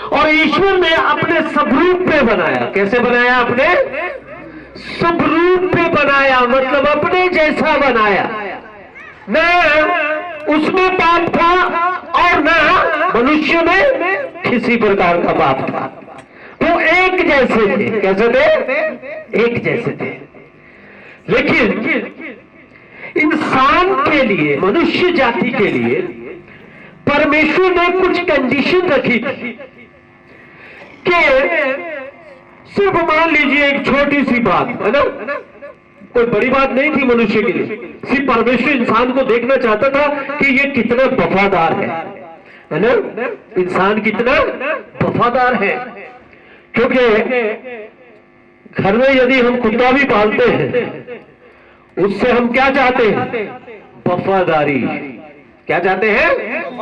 और ईश्वर ने अपने स्वरूप पे बनाया। कैसे बनाया? अपने स्वरूप पे बनाया, मतलब अपने जैसा बनाया। न उसमें पाप था और न मनुष्य में किसी प्रकार का पाप था। वो एक जैसे थे। कैसे थे? एक जैसे थे। लेकिन इंसान के लिए, मनुष्य जाति के लिए परमेश्वर ने कुछ कंडीशन रखी थी कि सिर्फ मान लीजिए एक छोटी सी बात है ना, कोई बड़ी बात नहीं थी मनुष्य के लिए। सिर्फ परमेश्वर इंसान को देखना चाहता था कि ये कितना वफादार है ना, इंसान कितना वफादार है। क्योंकि घर में यदि हम कुत्ता भी पालते हैं, उससे हम क्या चाहते हैं? वफादारी। क्या चाहते हैं?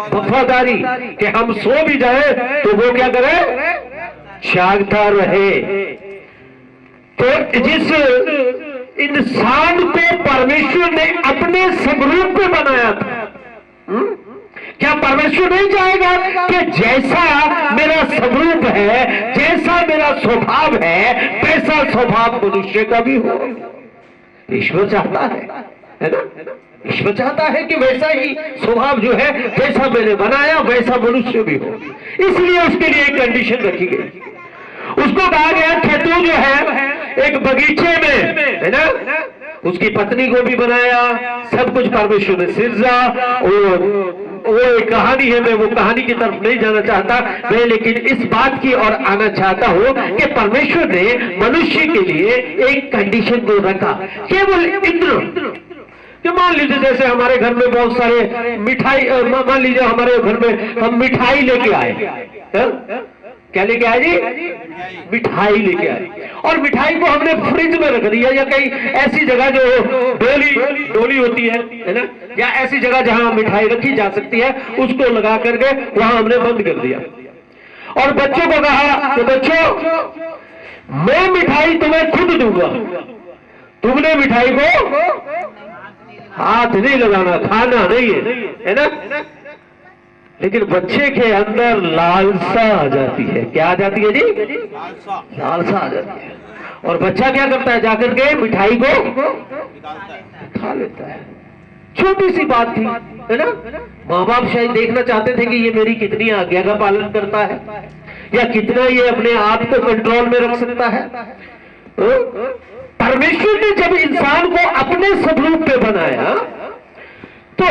वफादारी। कि हम सो भी जाए तो वो क्या करे? जागता रहे। तो जिस इंसान को परमेश्वर ने अपने स्वरूप पे बनाया था, क्या परमेश्वर नहीं चाहेगा कि जैसा मेरा स्वरूप है, जैसा मेरा स्वभाव है, वैसा स्वभाव मनुष्य का भी हो? ईश्वर चाहता है ना? ईश्वर चाहता है कि वैसा ही स्वभाव जो है, जैसा मैंने बनाया वैसा मनुष्य भी हो। इसलिए उसके लिए एक कंडीशन रखी गई। उसको कहा गया कि तू जो है एक बगीचे में, है ना, उसकी पत्नी को भी बनाया, सब कुछ परमेश्वर ने सिरजा। वो एक कहानी है, मैं वो कहानी की तरफ नहीं जाना चाहता मैं, लेकिन इस बात की ओर आना चाहता हूं कि परमेश्वर ने मनुष्य के लिए एक कंडीशन को रखा। केवल इंद्र कि मान लीजिए जैसे हमारे घर में बहुत सारे मिठाई, मान लीजिए हमारे घर में हम मिठाई लेके आए। क्या लेके आए जी? मिठाई लेके आए। और मिठाई को हमने फ्रिज में रख दिया, या कहीं ऐसी जगह जो डोली होती है ना, या ऐसी जगह जहां मिठाई रखी जा सकती है, उसको लगा करके वहां हमने बंद कर दिया। और बच्चों को कहा कि बच्चों मैं मिठाई तुम्हें खुद दूंगा, तुमने मिठाई को हाथ नहीं लगाना, खाना नहीं है ना। लेकिन बच्चे के अंदर लालसा आ जाती है। क्या आ जाती है जी? लालसा आ जाती है। और बच्चा क्या करता है? जाकर के मिठाई को खा लेता है। छोटी सी बात थी, है ना। माँ बाप शायद देखना चाहते थे कि ये मेरी कितनी आज्ञा का पालन करता है, या कितना ये अपने आप को कंट्रोल में रख सकता है। परमेश्वर ने जब इंसान को अपने स्वरूप पे बनाया तो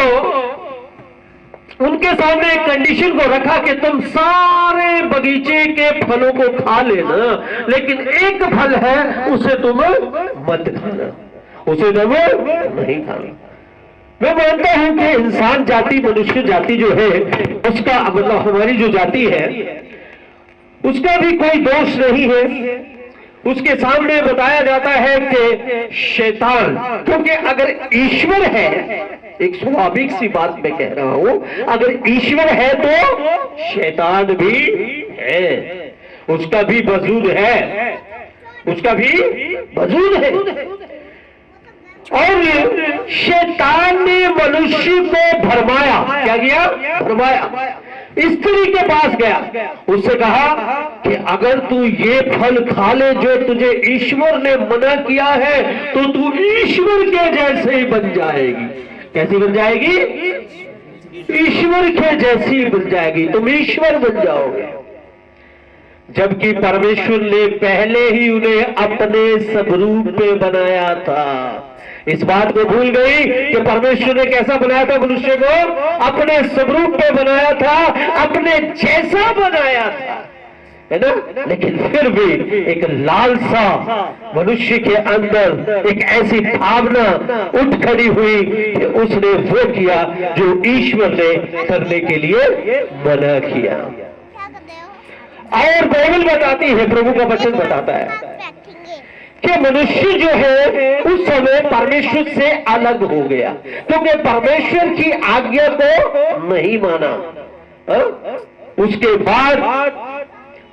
उनके सामने एक कंडीशन को रखा कि तुम सारे बगीचे के फलों को खा लेना, लेकिन एक फल है उसे तुम मत खाना, उसे तुम नहीं खाना। मैं मानता हूं कि इंसान जाति, मनुष्य जाति जो है उसका, मतलब हमारी जो जाति है उसका भी कोई दोष नहीं है। उसके सामने बताया जाता है कि शैतान, क्योंकि अगर ईश्वर है, एक स्वाभाविक सी बात मैं कह रहा हूं, अगर ईश्वर है तो शैतान भी है, उसका भी वजूद है, उसका भी वजूद है। और शैतान ने मनुष्य को भरमाया। क्या किया? भरमाया। स्त्री के पास गया, उससे कहा कि अगर तू ये फल खा ले जो तुझे ईश्वर ने मना किया है, तो तू ईश्वर के जैसे ही बन जाएगी। कैसी बन जाएगी? ईश्वर के जैसी बन जाएगी, तुम ईश्वर बन जाओगे। जबकि परमेश्वर ने पहले ही उन्हें अपने स्वरूप पे बनाया था। इस बात को भूल गई कि परमेश्वर ने कैसा बनाया था मनुष्य को? अपने स्वरूप पे बनाया था, अपने जैसा बनाया था, है ना। लेकिन फिर भी एक लालसा मनुष्य के अंदर, एक ऐसी भावना उठ खड़ी हुई कि उसने वो किया जो ईश्वर ने करने के लिए मना किया। और बाइबल बताती है, प्रभु का वचन बताता है कि मनुष्य जो है उस समय परमेश्वर से अलग हो गया, क्योंकि परमेश्वर की आज्ञा को नहीं माना। उसके बाद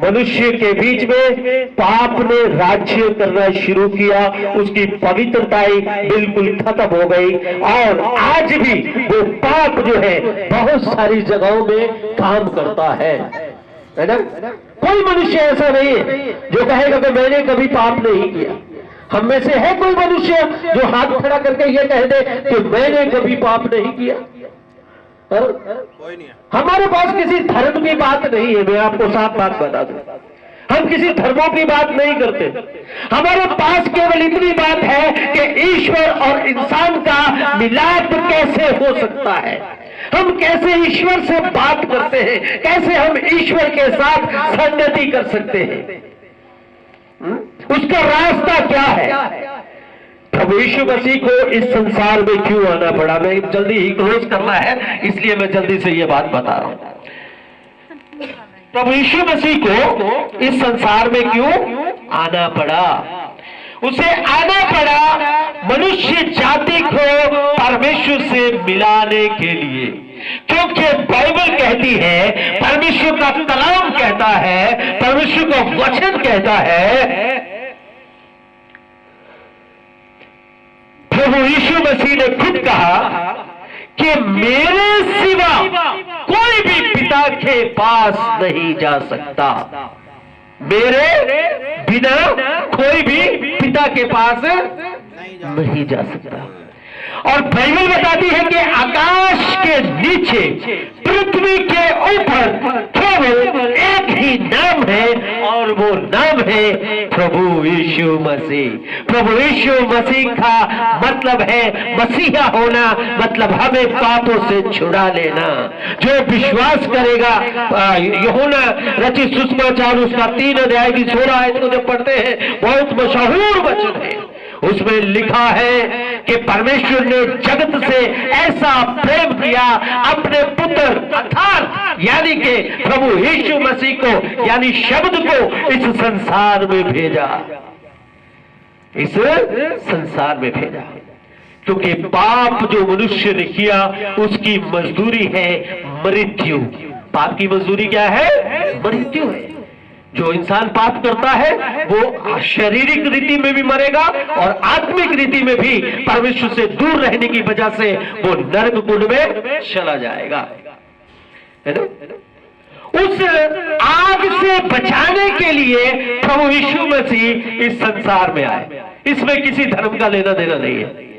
मनुष्य के बीच में पाप ने राज्य करना शुरू किया, उसकी पवित्रताई बिल्कुल खत्म हो गई। और आज भी वो पाप जो है बहुत सारी जगहों में काम करता है। है ना? कोई मनुष्य ऐसा नहीं है जो कहेगा कि मैंने कभी पाप नहीं किया। हम में से है कोई मनुष्य जो हाथ खड़ा करके ये कह दे कि मैंने कभी पाप नहीं किया? कोई नहीं है। हमारे पास किसी धर्म की बात नहीं है, मैं आपको साफ बात बता दूं। हम किसी धर्मों की बात नहीं करते। हमारे पास केवल इतनी बात है कि ईश्वर और इंसान का मिलाप कैसे हो सकता है, हम कैसे ईश्वर से बात करते हैं, कैसे हम ईश्वर के साथ संगति कर सकते हैं, उसका रास्ता क्या है। प्रभु यीशु मसीह को इस संसार में क्यों आना पड़ा? मैं जल्दी ही क्लोज करना है, इसलिए मैं जल्दी से ये बात बता रहा हूं। प्रभु यीशु मसीह को इस संसार में क्यों आना पड़ा? उसे आना पड़ा मनुष्य जाति को परमेश्वर से मिलाने के लिए, क्योंकि बाइबल कहती है, परमेश्वर का कलाम कहता है, परमेश्वर का वचन कहता है, प्रभु यीशु मसीह ने खुद कहा कि मेरे सिवा कोई भी पिता के पास नहीं जा सकता, मेरे बिना कोई भी पिता के पास नहीं जा सकता। और बाइबल बताती है कि आकाश के नीचे पृथ्वी के ऊपर केवल एक ही नाम है और वो नाम है प्रभु यीशु मसीह। प्रभु यीशु मसीह का मतलब है मसीहा होना, मतलब हमें पापों से छुड़ा लेना। जो विश्वास करेगा, यूहन्ना रचित सुसमाचार उसका 3 अध्याय की 16 आयत को जब पढ़ते हैं, बहुत मशहूर वचन है, उसमें लिखा है कि परमेश्वर ने जगत से ऐसा प्रेम किया, अपने पुत्र अर्थात यानी कि प्रभु यीशु मसीह को, यानी शब्द को इस संसार में भेजा, इस संसार में भेजा, क्योंकि पाप जो मनुष्य ने किया उसकी मजदूरी है मृत्यु। पाप की मजदूरी क्या है? मृत्यु है। जो इंसान पाप करता है वो शारीरिक रीति में भी मरेगा और आत्मिक रीति में भी परमेश्वर से दूर रहने की वजह से वो नरक कुंड में चला जाएगा, है ना? उस आग से बचाने के लिए प्रभु यीशु मसीह इस संसार में आए। इसमें किसी धर्म का लेना देना नहीं है।